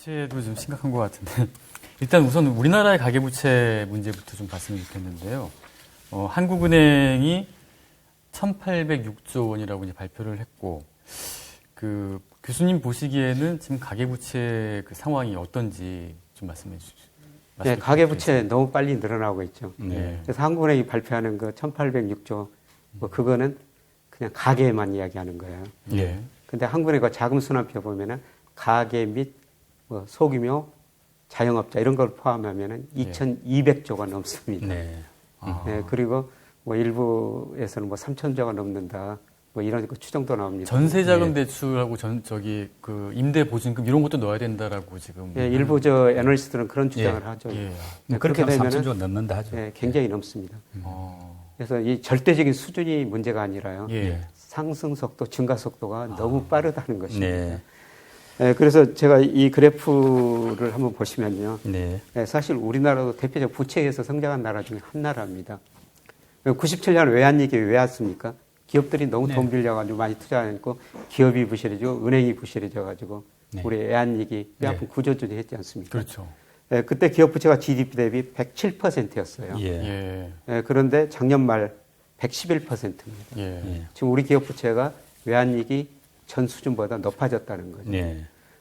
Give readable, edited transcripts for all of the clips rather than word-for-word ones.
부채도 좀 심각한 것 같은데 일단 우선 우리나라의 가계부채 문제부터 좀 봤으면 좋겠는데요. 한국은행이 1,806조 원이라고 이제 발표를 했고, 그 교수님 보시기에는 지금 가계부채 그 상황이 어떤지 좀 말씀해 주시죠. 네, 가계부채 너무 빨리 늘어나고 있죠. 네. 그래서 한국은행이 발표하는 그 1,806조, 그거는 그냥 가계만 이야기하는 거예요. 예. 근데 한국은행 그 자금순환표 보면은 가계 및 소규모 자영업자 이런 걸 포함하면은 2,200조가 넘습니다. 네. 네, 그리고 일부에서는 3,000조가 넘는다. 이런 추정도 나옵니다. 전세자금 대출하고 그 임대보증금 이런 것도 넣어야 된다라고 지금. 예, 일부 애널리스트들은 그런 주장을 하죠. 네, 그렇게 되면 3,000조 넘는다 하죠. 예, 굉장히 넘습니다. 그래서 이 절대적인 수준이 문제가 아니라요. 상승 속도, 증가 속도가 너무 빠르다는 것입니다. 네. 예, 그래서 제가 이 그래프를 한번 보시면요. 네. 예, 사실 우리나라도 대표적 부채에서 성장한 나라 중에 한 나라입니다. 97년 외환위기 왜 왔습니까? 기업들이 너무 돈 빌려가지고 많이 투자하니까 기업이 부실해지고 은행이 부실해져가지고 우리 외환위기 뼈아픈 구조조정이 했지 않습니까? 그렇죠. 예, 그때 기업 부채가 GDP 대비 107%였어요. 그런데 작년 말 111%입니다. 지금 우리 기업 부채가 외환위기 전 수준보다 높아졌다는 거죠.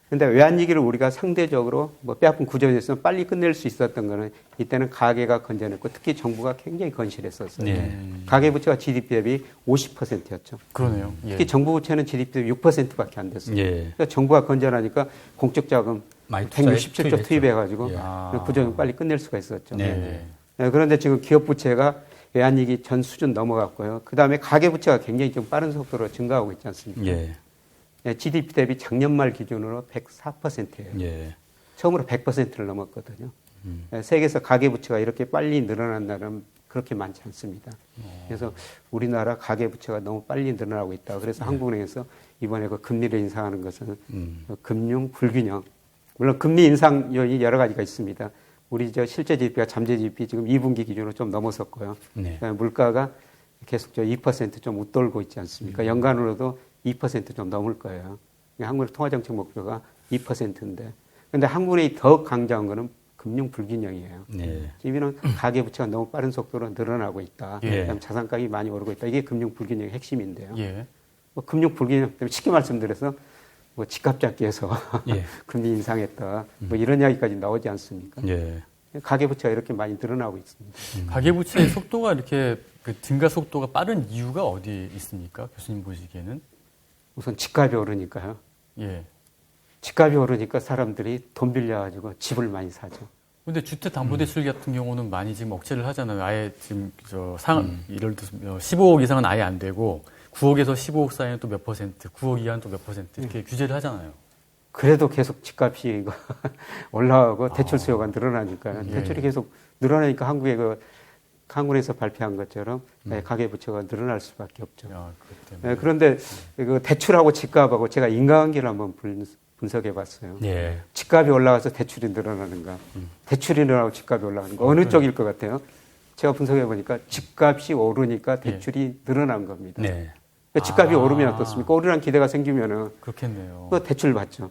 그런데 외환위기를 우리가 상대적으로 뼈아픈 구조조정에서 빨리 끝낼 수 있었던 거는 이때는 가계가 건전했고 특히 정부가 굉장히 건실했었어요. 가계 부채가 GDP 대비 50%였죠. 그러네요. 특히 정부 부채는 GDP 대비 6%밖에 안 됐어요. 그래서 정부가 건전하니까 공적 자금 167조 투입해가지고 구조조정 빨리 끝낼 수가 있었죠. 그런데 지금 기업 부채가 외환위기 전 수준 넘어갔고요. 그 다음에 가계 부채가 굉장히 좀 빠른 속도로 증가하고 있지 않습니까? GDP 대비 작년 말 기준으로 104%예요. 처음으로 100%를 넘었거든요. 세계에서 가계부채가 이렇게 빨리 늘어난 나라는 그렇게 많지 않습니다. 그래서 우리나라 가계부채가 너무 빨리 늘어나고 있다. 그래서 한국은행에서 이번에 그 금리를 인상하는 것은 금융 불균형. 물론 금리 인상 요인이 여러 가지가 있습니다. 우리 실제 GDP가 잠재 GDP 지금 2분기 기준으로 좀 넘어섰고요. 물가가 계속 2% 좀 웃돌고 있지 않습니까? 연간으로도 2% 좀 넘을 거예요. 한국의 통화정책 목표가 2%인데. 그런데 한국은행이 더 강조한 거는 금융 불균형이에요. 지금은 가계부채가 너무 빠른 속도로 늘어나고 있다. 그다음에 자산가격이 많이 오르고 있다. 이게 금융 불균형의 핵심인데요. 금융 불균형 때문에 쉽게 말씀드려서 집값 잡기에서 금리 인상했다. 이런 이야기까지 나오지 않습니까? 가계부채가 이렇게 많이 늘어나고 있습니다. 가계부채의 속도가 이렇게 증가 속도가 빠른 이유가 어디 있습니까? 교수님 보시기에는? 우선 집값이 오르니까요. 집값이 오르니까 사람들이 돈 빌려가지고 집을 많이 사죠. 근데 주택담보대출 같은 경우는 많이 지금 억제를 하잖아요. 아예 지금 예를 들어서 15억 이상은 아예 안 되고 9억에서 15억 사이는 또 몇 퍼센트, 9억 이하는 또 몇 퍼센트 이렇게 규제를 하잖아요. 그래도 계속 집값이 올라가고 대출 수요가 늘어나니까요. 대출이 계속 늘어나니까 한국에서 발표한 것처럼 가계부채가 늘어날 수밖에 없죠. 그런데 대출하고 집값하고 제가 인과관계를 한번 분석해 봤어요. 집값이 올라가서 대출이 늘어나는가, 대출이 늘어나고 집값이 올라가는가, 어느 쪽일 것 같아요? 제가 분석해 보니까 집값이 오르니까 대출이 늘어난 겁니다. 집값이 오르면 어떻습니까? 오르란 기대가 생기면은 그렇겠네요. 대출 받죠.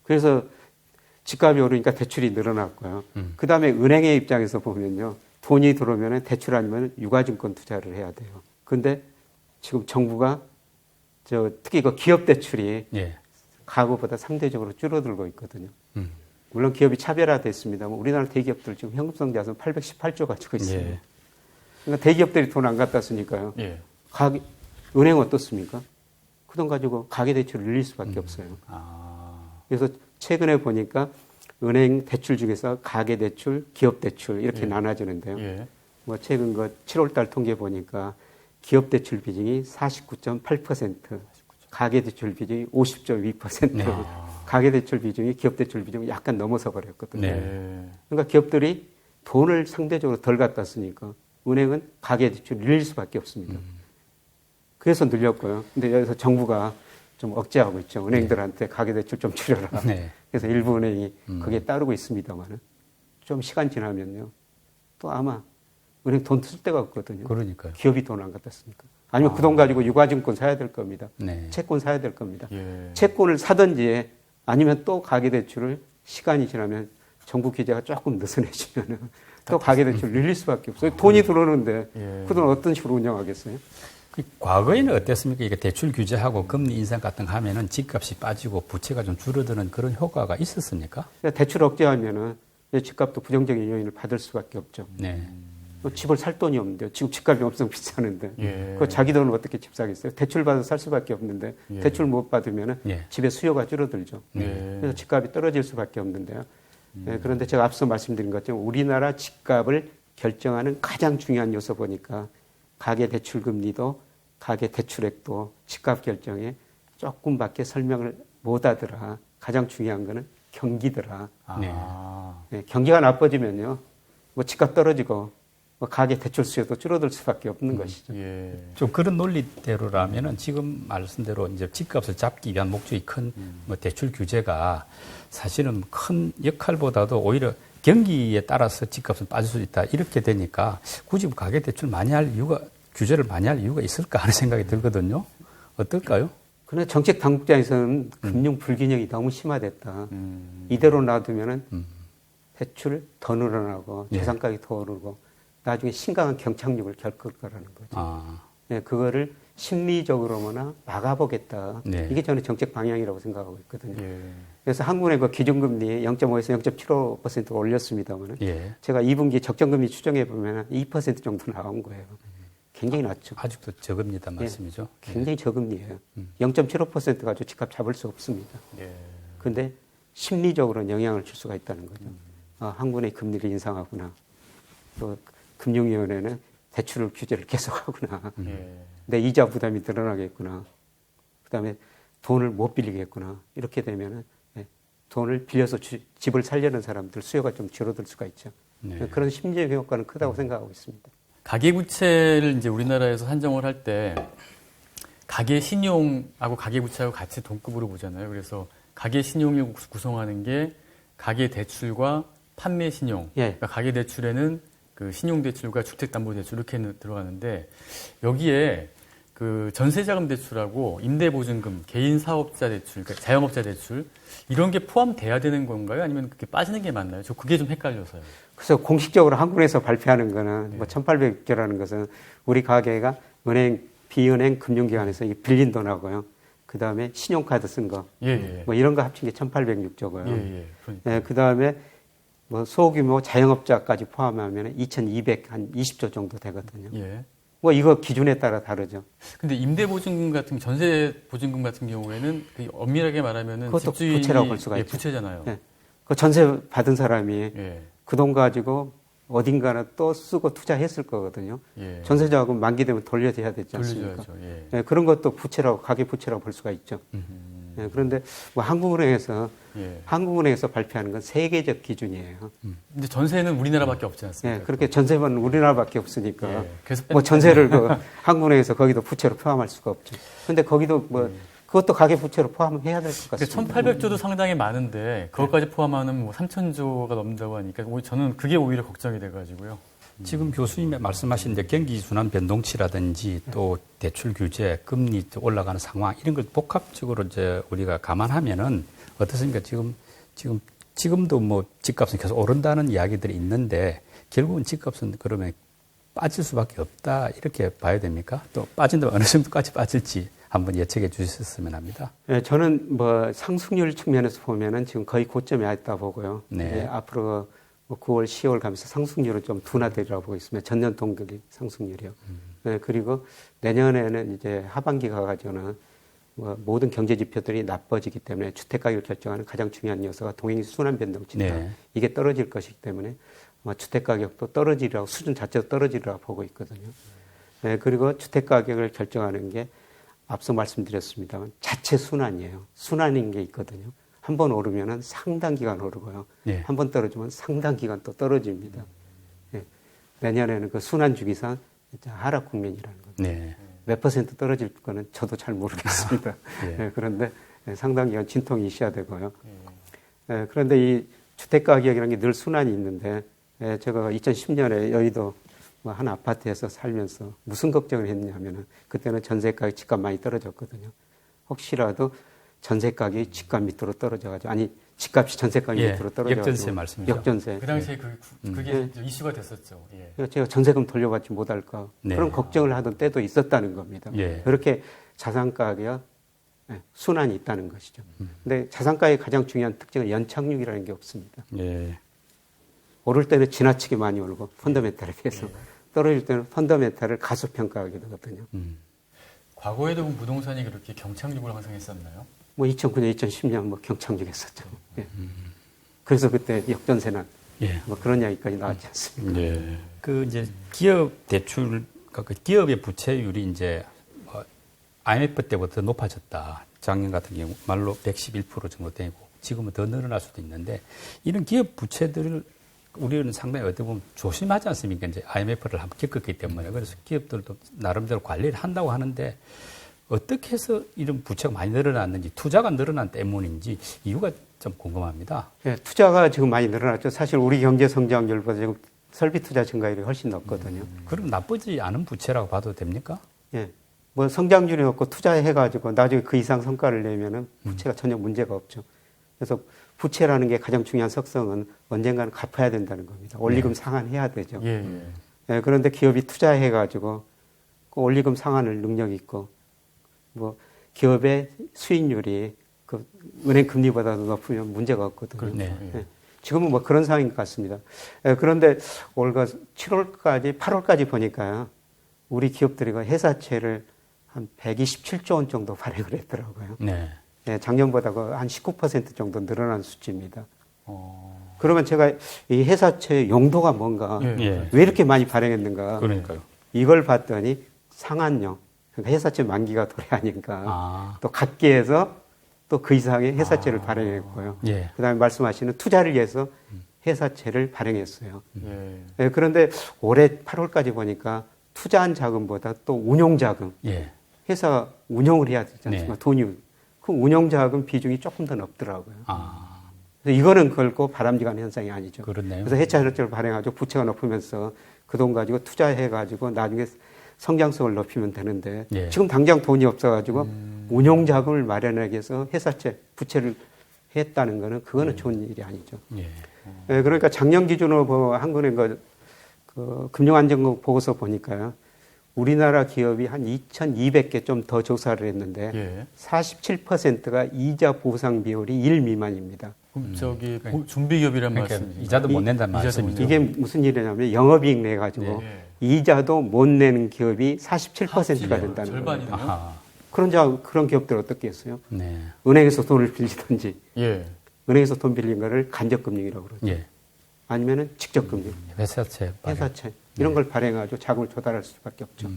그래서 집값이 오르니까 대출이 늘어났고요. 그 다음에 은행의 입장에서 보면요. 돈이 들어오면 대출 아니면 유가증권 투자를 해야 돼요. 근데 지금 정부가 특히 그 기업 대출이 과거보다 상대적으로 줄어들고 있거든요. 물론 기업이 차별화됐습니다만 우리나라 대기업들 지금 현금성 자산 818조 가지고 있어요. 그러니까 대기업들이 돈 안 갖다 쓰니까요. 은행 어떻습니까? 그 돈 가지고 가계대출을 늘릴 수밖에 없어요. 그래서 최근에 보니까 은행 대출 중에서 가계대출, 기업대출 이렇게 나눠지는데요. 최근 7월달 통계 보니까 기업대출 비중이 49.8%, 가계대출 비중이 50.2%, 가계대출 비중이 기업대출 비중이 약간 넘어서 버렸거든요. 그러니까 기업들이 돈을 상대적으로 덜 갖다 쓰니까 은행은 가계대출을 늘릴 수밖에 없습니다. 그래서 늘렸고요. 근데 여기서 정부가 좀 억제하고 있죠. 은행들한테 가계대출 좀 줄여라. 그래서 일부 은행이 그게 따르고 있습니다만 좀 시간 지나면요. 또 아마 은행 돈 쓸 데가 없거든요. 그러니까요. 기업이 돈 안 갖다 쓰니까. 아니면 그 돈 가지고 유가증권 사야 될 겁니다. 채권 사야 될 겁니다. 채권을 사든지 아니면 또 가계대출을 시간이 지나면 정부 규제가 조금 느슨해지면은 또 가계대출 늘릴 수밖에 없어요. 돈이 들어오는데 그 돈 어떤 식으로 운영하겠어요? 과거에는 어땠습니까? 이게 대출 규제하고 금리 인상 같은 거 하면은 집값이 빠지고 부채가 좀 줄어드는 그런 효과가 있었습니까? 대출 억제하면은 집값도 부정적인 요인을 받을 수밖에 없죠. 네. 집을 살 돈이 없는데요. 지금 집값이 엄청 비싸는데. 그 자기 돈을 어떻게 집 사겠어요? 대출 받아서 살 수밖에 없는데 대출 못 받으면은 집의 수요가 줄어들죠. 그래서 집값이 떨어질 수밖에 없는데요. 그런데 제가 앞서 말씀드린 것처럼 우리나라 집값을 결정하는 가장 중요한 요소 보니까 가계 대출 금리도 가계 대출액도 집값 결정에 조금밖에 설명을 못 하더라. 가장 중요한 거는 경기더라. 경기가 나빠지면요. 뭐 집값 떨어지고 뭐 가계 대출 수요도 줄어들 수밖에 없는 것이죠. 좀 그런 논리대로라면은 지금 말씀대로 이제 집값을 잡기 위한 목적이 큰 뭐 대출 규제가 사실은 큰 역할보다도 오히려 경기에 따라서 집값은 빠질 수 있다. 이렇게 되니까 굳이 가계 대출 많이 할 이유가 규제를 많이 할 이유가 있을까 하는 생각이 들거든요. 어떨까요? 그러나 정책 당국자에서는 금융 불균형이 너무 심화됐다. 이대로 놔두면은 대출 더 늘어나고 재산 가격이 더 오르고 나중에 심각한 경착륙을 겪을 거라는 거죠. 그거를 심리적으로나 막아보겠다. 이게 저는 정책 방향이라고 생각하고 있거든요. 그래서 한국의 그 기준금리 0.5에서 0.75% 올렸습니다만 제가 2분기 적정금리 추정해 보면 2% 정도 나온 거예요. 굉장히 낮죠. 아직도 저금리다 말씀이죠. 굉장히 저금리예요. 0.75% 가지고 집값 잡을 수 없습니다. 그런데 심리적으로는 영향을 줄 수가 있다는 거죠. 한국의 금리를 인상하구나. 또 금융위원회는 대출 규제를 계속하구나. 내 이자 부담이 늘어나겠구나. 그다음에 돈을 못 빌리겠구나. 이렇게 되면은 돈을 빌려서 집을 살려는 사람들 수요가 좀 줄어들 수가 있죠. 그런 심리적 효과는 크다고 생각하고 있습니다. 가계부채를 이제 우리나라에서 산정을 할 때 가계 신용하고 가계부채하고 같이 동급으로 보잖아요. 그래서 가계 신용을 구성하는 게 가계 대출과 판매 신용. 그러니까 가계 대출에는 그 신용대출과 주택담보대출 이렇게 들어가는데 여기에 그 전세자금 대출하고 임대보증금, 개인 사업자 대출, 그러니까 자영업자 대출 이런 게 포함돼야 되는 건가요? 아니면 그게 빠지는 게 맞나요? 저 그게 좀 헷갈려서요. 그래서 공식적으로 한국에서 발표하는 거는 뭐 1,800조라는 것은 우리 가계가 은행, 비은행 금융기관에서 빌린 돈하고요. 그 다음에 신용카드 쓴 거. 뭐 이런 거 합친 게 1,806조고요. 그 다음에 뭐 소규모 자영업자까지 포함하면 2,200, 한 20조 정도 되거든요. 뭐 이거 기준에 따라 다르죠. 근데 임대보증금 같은 전세보증금 같은 경우에는 그 엄밀하게 말하면은 그것도 집주인이 부채라고 볼 수가 있죠. 부채잖아요. 그 전세 받은 사람이 그 돈 가지고 어딘가나 또 쓰고 투자했을 거거든요. 전세자금 만기되면 돌려줘야 되지 않습니까? 그런 것도 부채라고 가계 부채라고 볼 수가 있죠. 그런데 뭐 한국은행에서 발표하는 건 세계적 기준이에요. 근데 전세는 우리나라밖에 없지 않습니까? 그렇게 전세는 우리나라밖에 없으니까 뭐 전세를 한국은행에서 거기도 부채로 포함할 수가 없죠. 근데 거기도 뭐 그것도 가계 부채로 포함해야 될 것 같습니다. 1,800조도 상당히 많은데 그것까지 포함하면 뭐 3,000조가 넘는다고 하니까 저는 그게 오히려 걱정이 돼가지고요. 지금 교수님이 말씀하신 이제 경기 순환 변동치라든지 또 대출 규제, 금리 올라가는 상황 이런 걸 복합적으로 이제 우리가 감안하면은 어떻습니까? 지금도 뭐 집값은 계속 오른다는 이야기들이 있는데 결국은 집값은 그러면 빠질 수밖에 없다 이렇게 봐야 됩니까? 또 빠진다면 어느 정도까지 빠질지 한번 예측해 주셨으면 합니다. 저는 뭐 상승률 측면에서 보면은 지금 거의 고점에 와 있다 보고요. 앞으로 9월, 10월 가면서 상승률은 좀 둔화되리라고 보고 있습니다. 전년 동기 상승률이요. 그리고 내년에는 이제 하반기 가가지고는 뭐 모든 경제 지표들이 나빠지기 때문에 주택 가격을 결정하는 가장 중요한 요소가 동행 순환 변동치입니다. 이게 떨어질 것이기 때문에 주택 가격도 떨어지리라고 수준 자체도 떨어지리라고 보고 있거든요. 그리고 주택 가격을 결정하는 게 앞서 말씀드렸습니다만 자체 순환이에요. 순환인 게 있거든요. 한 번 오르면은 상당 기간 오르고요. 한 번 떨어지면 상당 기간 또 떨어집니다. 내년에는 그 순환 주기상 하락 국면이라는 겁니다. 몇 퍼센트 떨어질 거는 저도 잘 모르겠습니다. 그런데 상당 기간 진통이 있어야 되고요. 그런데 이 주택 가격이라는 게 늘 순환이 있는데 제가 2010년에 여의도 한 아파트에서 살면서 무슨 걱정을 했냐면은 그때는 전세 가격 집값 많이 떨어졌거든요. 혹시라도 전세 가격이 집값 밑으로 떨어져가지고 집값이 전세가 예, 밑으로 떨어져 역전세 말씀이죠. 역전세. 그 당시에 그게 이슈가 됐었죠. 예. 그래서 제가 전세금 돌려받지 못할까 네. 그런 걱정을 하던 때도 있었다는 겁니다. 예. 그렇게 자산가가 순환이 있다는 것이죠. 근데 자산가의 가장 중요한 특징은 연착륙이라는 게 없습니다. 예. 오를 때는 지나치게 많이 오르고 펀더멘탈에 비해서 떨어질 때는 펀더멘탈을 가소평가하게 되거든요. 과거에도 부동산이 그렇게 경착륙을 항상 했었나요? 뭐 2009년, 2010년 뭐 경착륙했었죠. 예. 그래서 그때 역전세난 예. 뭐 그런 이야기까지 나왔지 않습니까? 예. 그 이제 기업 대출, 그 기업의 부채율이 이제 IMF 때보다 더 높아졌다. 작년 같은 경우 말로 111% 정도 되고 지금은 더 늘어날 수도 있는데 이런 기업 부채들을 우리는 상당히 어떻게 보면 조심하지 않습니까? 이제 IMF를 한번 겪었기 때문에. 그래서 기업들도 나름대로 관리를 한다고 하는데 어떻게 해서 이런 부채가 많이 늘어났는지 투자가 늘어난 때문인지 이유가 좀 궁금합니다. 예, 투자가 지금 많이 늘어났죠. 사실 우리 경제 성장률보다 지금 설비 투자 증가율이 훨씬 높거든요. 그럼 나쁘지 않은 부채라고 봐도 됩니까? 예. 뭐 성장률이 높고 투자해가지고 나중에 그 이상 성과를 내면은 부채가 전혀 문제가 없죠. 그래서 부채라는 게 가장 중요한 특성은 언젠가는 갚아야 된다는 겁니다. 원리금 상환해야 되죠. 예. 예, 그런데 기업이 투자해가지고 그 원리금 상환을 능력 있고 뭐 기업의 수익률이 그 은행 금리보다도 높으면 문제가 없거든요. 네. 예. 지금은 뭐 그런 상황인 것 같습니다. 예, 그런데 올가 7월까지 8월까지 보니까요. 우리 기업들이 회사채를 한 127조 원 정도 발행을 했더라고요. 네. 예, 작년보다 한 19% 정도 늘어난 수치입니다. 그러면 제가 이 회사채 용도가 뭔가, 예. 왜 이렇게 많이 발행했는가. 그러니까요. 이걸 봤더니 상한령, 그러니까 회사채 만기가 도래하니까 또 갚기해서 또 그 이상의 회사채를 발행했고요. 예. 그다음에 말씀하시는 투자를 위해서 회사채를 발행했어요. 예. 예, 그런데 올해 8월까지 보니까 투자한 자금보다 또 운용 자금, 예. 회사가 운용을 해야 되지 않습니까? 네. 돈이 그 운용 자금 비중이 조금 더 높더라고요. 아, 그래서 이거는 결코 바람직한 현상이 아니죠. 그렇네요. 그래서 해차를 발행하죠. 부채가 높으면서 그 돈 가지고 투자해가지고 나중에 성장성을 높이면 되는데 예. 지금 당장 돈이 없어가지고 운용 자금을 마련하기 위해서 회사채 부채를 했다는 거는 그거는 좋은 일이 아니죠. 예. 예, 그러니까 작년 기준으로 한국은행 그 금융안정국 보고서 보니까요. 우리나라 기업이 한 2,200개 좀 더 조사를 했는데 예. 47%가 이자 보상 비율이 1 미만입니다. 그럼 저기 준비기업이란 그러니까 말씀이죠. 이자도 못 낸다는 이자도 말씀이죠. 이게 무슨 일이냐면 영업이익 내 가지고 예. 이자도 못 내는 기업이 47%가 된다는 절반이네요. 거예요. 아하. 그런 기업들 어떻게 했어요? 네. 은행에서 돈을 빌리든지 예. 은행에서 돈 빌린 거를 간접금융이라고 그러죠. 예. 아니면은 직접금융, 회사채. 발행. 회사채 이런 걸 발행하죠. 자금을 조달할 수밖에 없죠.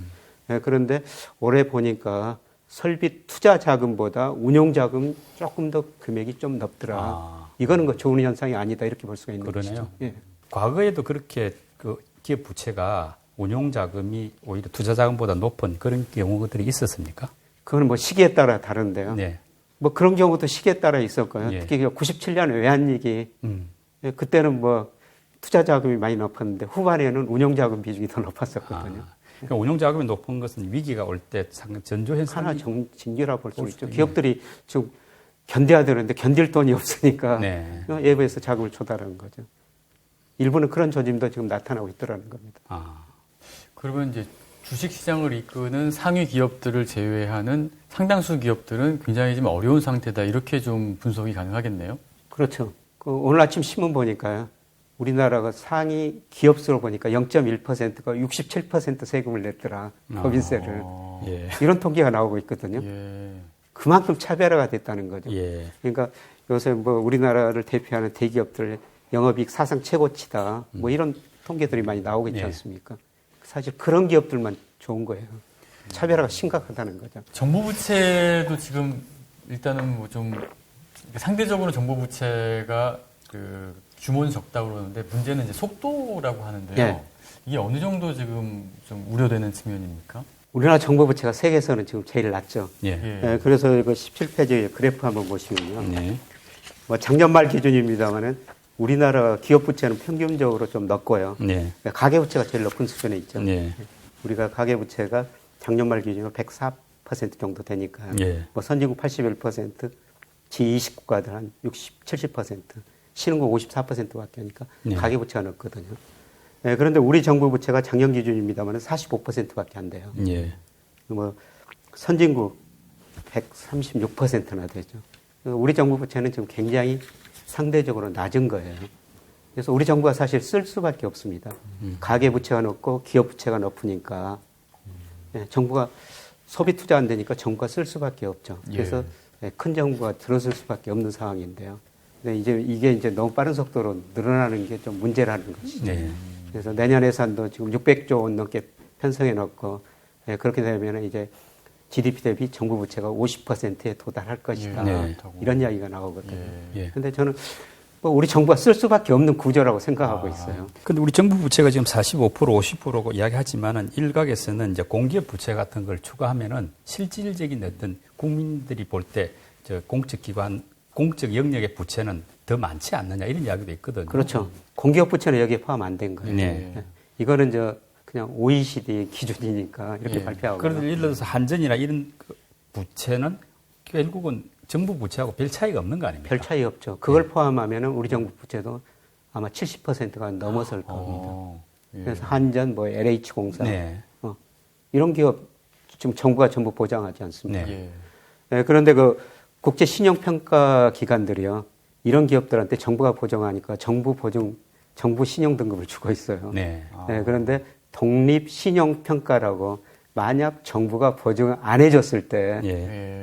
예, 그런데 올해 보니까 설비 투자 자금보다 운용 자금 조금 더 금액이 좀 높더라. 아. 이거는 그 좋은 현상이 아니다 이렇게 볼 수가 있는 그러네요. 것이죠. 예. 과거에도 그렇게 그 기업 부채가 운용 자금이 오히려 투자 자금보다 높은 그런 경우들이 있었습니까? 그거는 뭐 시기에 따라 다른데요. 네. 뭐 그런 경우도 시기에 따라 있었고요. 예. 특히 97년 외환위기 그때는 뭐 투자 자금이 많이 높았는데 후반에는 운용 자금 비중이 더 높았었거든요. 그러니까 운용 자금이 높은 것은 위기가 올 때 상당 전조 현상이 하나 징조라 볼 수 있죠. 있네요. 기업들이 지금 견뎌야 되는데 견딜 돈이 없으니까 네. 외부에서 자금을 조달하는 거죠. 일부는 그런 조짐도 지금 나타나고 있더라는 겁니다. 그러면 이제 주식시장을 이끄는 상위 기업들을 제외하는 상당수 기업들은 굉장히 좀 어려운 상태다. 이렇게 좀 분석이 가능하겠네요. 그렇죠. 오늘 아침 신문 보니까요. 우리나라가 상위 기업수로 보니까 0.1%가 67% 세금을 냈더라. 법인세를. 예. 이런 통계가 나오고 있거든요. 예. 그만큼 차별화가 됐다는 거죠. 예. 그러니까 요새 뭐 우리나라를 대표하는 대기업들 영업이익 사상 최고치다. 뭐 이런 통계들이 많이 나오고 있지 예. 않습니까? 사실 그런 기업들만 좋은 거예요. 차별화가 심각하다는 거죠. 정부 부채도 지금 일단은 뭐 좀 상대적으로 정부 부채가 그 규모는 적다고 그러는데 문제는 이제 속도라고 하는데요. 예. 이게 어느 정도 지금 좀 우려되는 측면입니까? 우리나라 정부 부채가 세계에서는 지금 제일 낮죠. 예. 예, 그래서 이거 17페이지 그래프 한번 보시면요. 네. 뭐 작년 말 기준입니다만은 우리나라 기업 부채는 평균적으로 좀 높고요. 네. 가계 부채가 제일 높은 수준에 있죠. 네. 우리가 가계 부채가 작년 말 기준으로 104% 정도 되니까 예. 뭐 선진국 81%, G20 국가들 한 60, 70%, 신흥국 54%밖에 하니까 네. 가계부채가 높거든요. 네, 그런데 우리 정부 부채가 작년 기준입니다만 45%밖에 안 돼요. 예. 뭐 선진국 136%나 되죠. 우리 정부 부채는 지금 굉장히 상대적으로 낮은 거예요. 그래서 우리 정부가 사실 쓸 수밖에 없습니다. 가계 부채가 높고 기업 부채가 높으니까 네, 정부가 소비 투자 안 되니까 정부가 쓸 수밖에 없죠. 그래서 네, 큰 정부가 들어설 수밖에 없는 상황인데요. 근데 이게 이제 너무 빠른 속도로 늘어나는 게 좀 문제라는 것이죠. 네. 그래서 내년 예산도 지금 600조 원 넘게 편성해 놓고 네, 그렇게 되면 이제 GDP 대비 정부 부채가 50%에 도달할 것이다. 네. 이런 이야기가 나오거든요. 예. 그런데 저는 뭐 우리 정부가 쓸 수밖에 없는 구조라고 생각하고 있어요. 근데 우리 정부 부채가 지금 45%, 50%고 이야기하지만은 일각에서는 이제 공기업 부채 같은 걸 추가하면은 실질적인 어떤 국민들이 볼 때 저 공적 기관, 공적 영역의 부채는 더 많지 않느냐 이런 이야기도 있거든요. 그렇죠. 공기업 부채는 여기에 포함 안 된 거예요. 네. 네. 이거는 그냥 OECD 기준이니까 이렇게 발표하고. 그런데 예를 들어서 한전이나 이런 그 부채는 결국은 정부 부채하고 별 차이가 없는 거 아닙니까? 별 차이 없죠. 그걸 포함하면은 우리 정부 부채도 아마 70%가 넘어설 겁니다. 그래서 한전, 뭐 LH공사 네. 이런 기업 지금 정부가 전부 보장하지 않습니다. 네. 네, 그런데 그 국제 신용 평가 기관들이요. 이런 기업들한테 정부가 보장하니까 정부 신용 등급을 주고 있어요. 네. 네, 그런데 독립 신용 평가라고 만약 정부가 보증 안 해줬을 때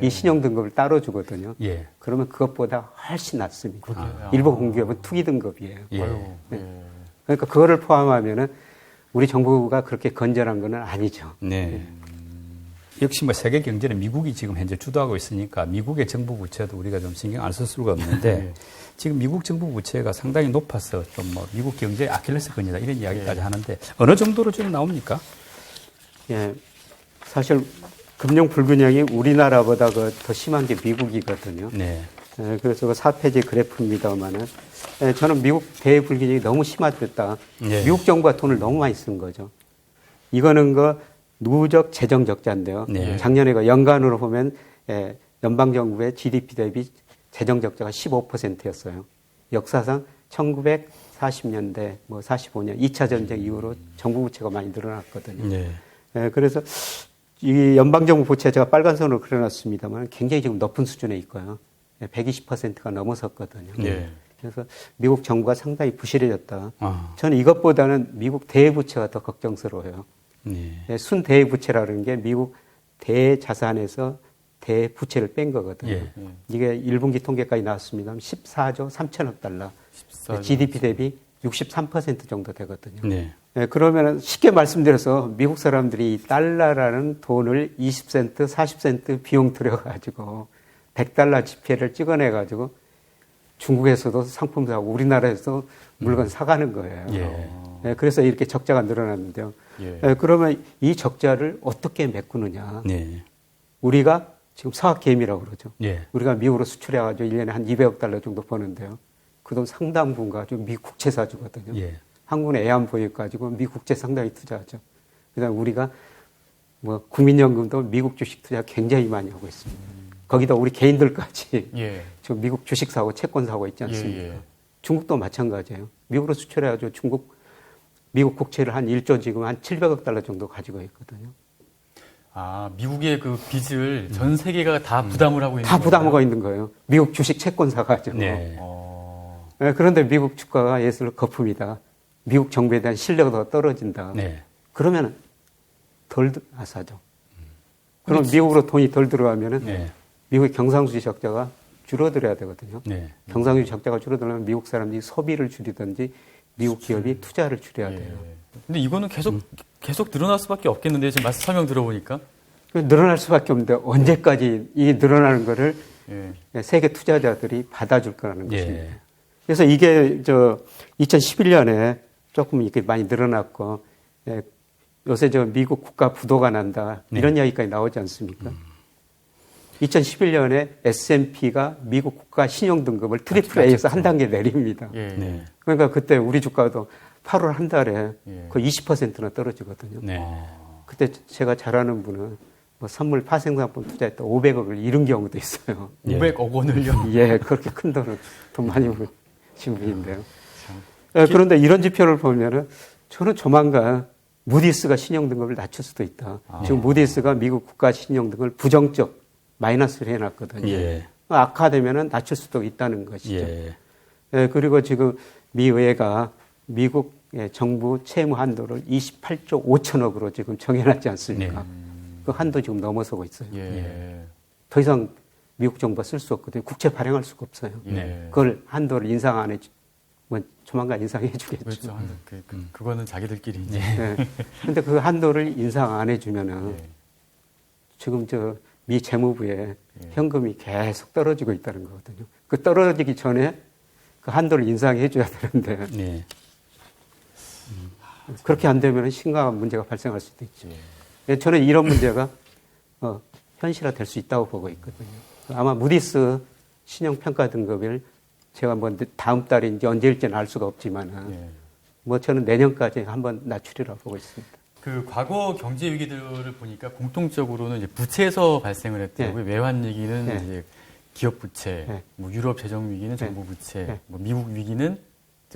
이 신용 등급을 따로 주거든요. 예. 그러면 그것보다 훨씬 낮습니다. 일부 공기업은 투기 등급이에요. 예. 네. 그러니까 그거를 포함하면은 우리 정부가 그렇게 건전한 건 아니죠. 네. 역시 뭐 세계 경제는 미국이 지금 현재 주도하고 있으니까 미국의 정부 부채도 우리가 좀 신경 안 쓸 수가 없는데 지금 미국 정부 부채가 상당히 높아서 좀 뭐 미국 경제의 아킬레스건이다 이런 이야기까지 하는데 어느 정도로 좀 나옵니까? 예. 사실 금융 불균형이 우리나라보다 더 심한 게 미국이거든요. 네. 예, 그래서 그 4페이지 그래프입니다만은 저는 미국 대불균형이 너무 심화됐다. 네. 미국 정부가 돈을 너무 많이 쓴 거죠. 이거는 누적 재정 적자인데요. 네. 작년에 연간으로 보면 연방 정부의 GDP 대비 재정 적자가 15%였어요. 역사상 1940년대, 45년 2차 전쟁 이후로 정부 부채가 많이 늘어났거든요. 네. 그래서 이 연방 정부 부채 제가 빨간 선으로 그려놨습니다만 굉장히 지금 높은 수준에 있고요. 120%가 넘어섰거든요. 네. 그래서 미국 정부가 상당히 부실해졌다. 아. 저는 이것보다는 미국 대부채가 더 걱정스러워요. 네. 순대부채라는 게 미국 대자산에서 대부채를 뺀 거거든요. 예. 이게 1분기 통계까지 나왔습니다. 14조 3천억 달러. 14조. GDP 대비 63% 정도 되거든요. 네. 그러면 쉽게 말씀드려서 미국 사람들이 이 달러라는 돈을 20센트, 40센트 비용 들여가지고 100달러 지폐를 찍어내가지고 중국에서도 상품 사고 우리나라에서 물건 사가는 거예요. 예. 그래서 이렇게 적자가 늘어났는데요. 예. 그러면 이 적자를 어떻게 메꾸느냐. 네. 우리가 지금 사학개미라고 그러죠. 예. 우리가 미국으로 수출해가지고 1년에 한 200억 달러 정도 버는데요. 그 돈 상당부가 좀 미국 국채 사주거든요. 예. 한국은 애완보육 가지고 미국 국채 상당히 투자하죠. 그다음 우리가 국민연금도 미국 주식 투자 굉장히 많이 하고 있습니다. 거기다 우리 개인들까지 예. 지금 미국 주식 사고 채권 사고 있지 않습니까? 예. 중국도 마찬가지예요. 미국으로 수출해가지고 미국 국채를 한 1조 지금 한 700억 달러 정도 가지고 있거든요. 아, 미국의 그 빚을 전 세계가 다 부담을 하고 있는 다 거예요? 부담하고 있는 거예요. 미국 주식 채권 사가지고. 네. 그런데 미국 주가가 예술 거품이다. 미국 정부에 대한 신뢰가 더 떨어진다. 네. 그러면 덜 사죠. 그럼 미국으로 돈이 덜 들어가면은 네. 미국의 경상수지 적자가 줄어들어야 되거든요. 네. 경상수지 적자가 줄어들면 미국 사람들이 소비를 줄이든지 미국 기업이 투자를 줄여야 돼요. 근데 이거는 계속 늘어날 수밖에 없겠는데 지금 말씀 설명 들어보니까 늘어날 수밖에 없는데 언제까지 이 늘어나는 거를 예. 세계 투자자들이 받아줄 거라는 것입니다. 예. 그래서 이게 2011년에 조금 이렇게 많이 늘어났고 요새 미국 국가 부도가 난다 이런 이야기까지 나오지 않습니까? 2011년에 S&P가 미국 국가 신용 등급을 트리플 A에서 한 단계 내립니다. 예. 네. 그러니까 그때 우리 주가도 8월 한 달에 예. 거의 20%나 떨어지거든요. 네. 그때 제가 잘 아는 분은 뭐 선물 파생상품 투자했다 500억을 잃은 경우도 있어요. 500억 원을요? 예, 그렇게 큰 돈을 돈 많이 버신 분인데요. 그런데 이런 지표를 보면은 저는 조만간 무디스가 신용등급을 낮출 수도 있다. 지금 무디스가 미국 국가 신용등급을 부정적 마이너스를 해놨거든요. 악화되면은 낮출 수도 있다는 것이죠. 그리고 지금 미 의회가 미국 정부 채무 한도를 28조 5천억으로 지금 정해놨지 않습니까? 그 한도 지금 넘어서고 있어요. 더 이상 미국 정부가 쓸 수 없거든요. 국채 발행할 수가 없어요. 그걸 한도를 인상 안 해주면 조만간 인상해 주겠죠. 그렇죠. 그거는 자기들끼리 이제. 근데 그 한도를 인상 안 해주면은 지금 미 재무부에 현금이 계속 떨어지고 있다는 거거든요. 그 떨어지기 전에 그 한도를 인상해 줘야 되는데 그렇게 안 되면 심각한 문제가 발생할 수도 있죠. 저는 이런 문제가 현실화 될 수 있다고 보고 있거든요. 아마 무디스 신용평가 등급을 제가 뭐 다음 달인지 언제일지는 알 수가 없지만 뭐 저는 내년까지 한번 낮추리라고 보고 있습니다. 그 과거 경제 위기들을 보니까 공통적으로는 이제 부채에서 발생을 했더라고요. 외환 위기는 이제 기업 부채, 뭐 유럽 재정 위기는 정부 부채, 뭐 미국 위기는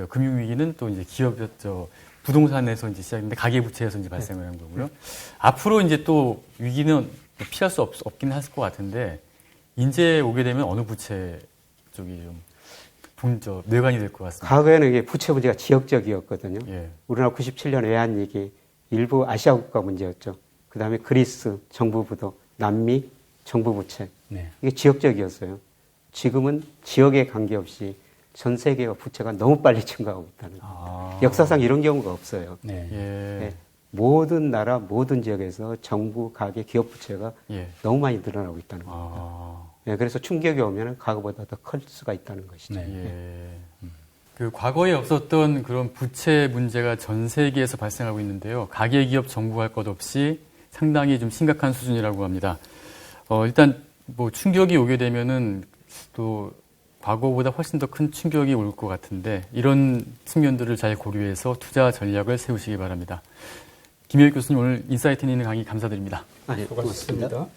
금융 위기는 또 이제 기업 부동산에서 이제 시작했는데 가계 부채에서 이제 발생을 한 거고요. 앞으로 이제 또 위기는 피할 수 없긴 할 것 같은데 이제 오게 되면 어느 부채 쪽이 좀 뇌관이 될 것 같습니다. 과거에는 이게 부채 문제가 지역적이었거든요. 우리나라 97년 외환위기 일부 아시아 국가 문제였죠. 그 다음에 그리스 정부 부도, 남미 정부 부채. 이게 지역적이었어요. 지금은 지역에 관계없이 전 세계가 부채가 너무 빨리 증가하고 있다는 거예요. 역사상 이런 경우가 없어요. 모든 나라, 모든 지역에서 정부, 가계, 기업 부채가 너무 많이 늘어나고 있다는 겁니다. 그래서 충격이 오면 과거보다 더 클 수가 있다는 것이죠. 그 과거에 없었던 그런 부채 문제가 전 세계에서 발생하고 있는데요. 가계, 기업, 정부 할 것 없이 상당히 좀 심각한 수준이라고 합니다. 일단 뭐 충격이 오게 되면은 또 과거보다 훨씬 더 큰 충격이 올 것 같은데 이런 측면들을 잘 고려해서 투자 전략을 세우시기 바랍니다. 김효익 교수님 오늘 인사이트 있는 강의 감사드립니다. 고맙습니다.